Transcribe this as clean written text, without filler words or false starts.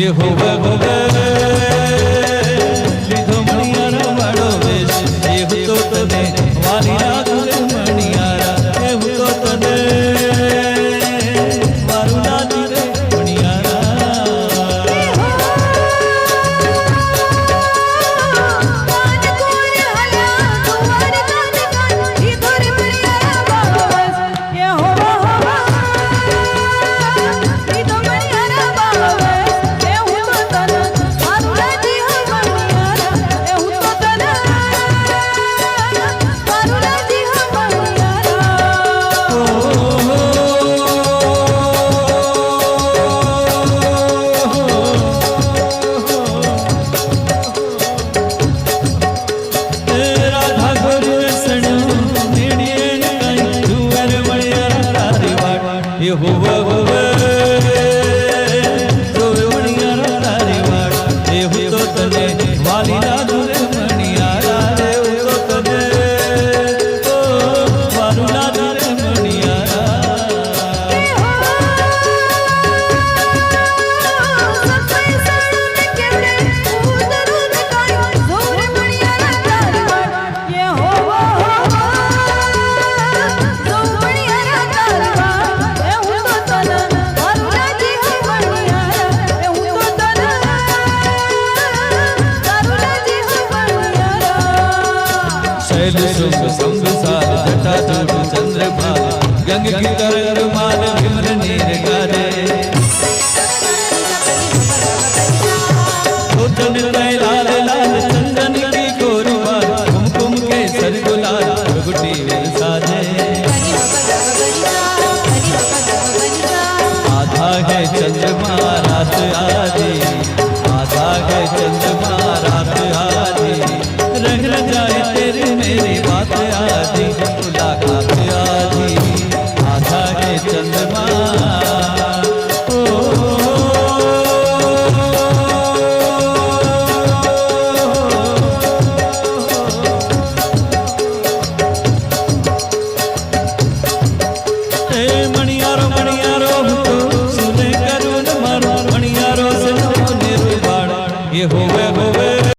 હોવે હોવે લીધો મણિયારા વાળો વેશ એવું તો તને વાલી રાખું રે મણિયારા એવું તો તને વારું લાગી રે હોવે હોવે જોવે મણિયારા તારી વાટ એવું તો તને વાલી લાગું રે મણિયારા એવું તો તને વારું લાગું રે સંગ સાર જટા જોડું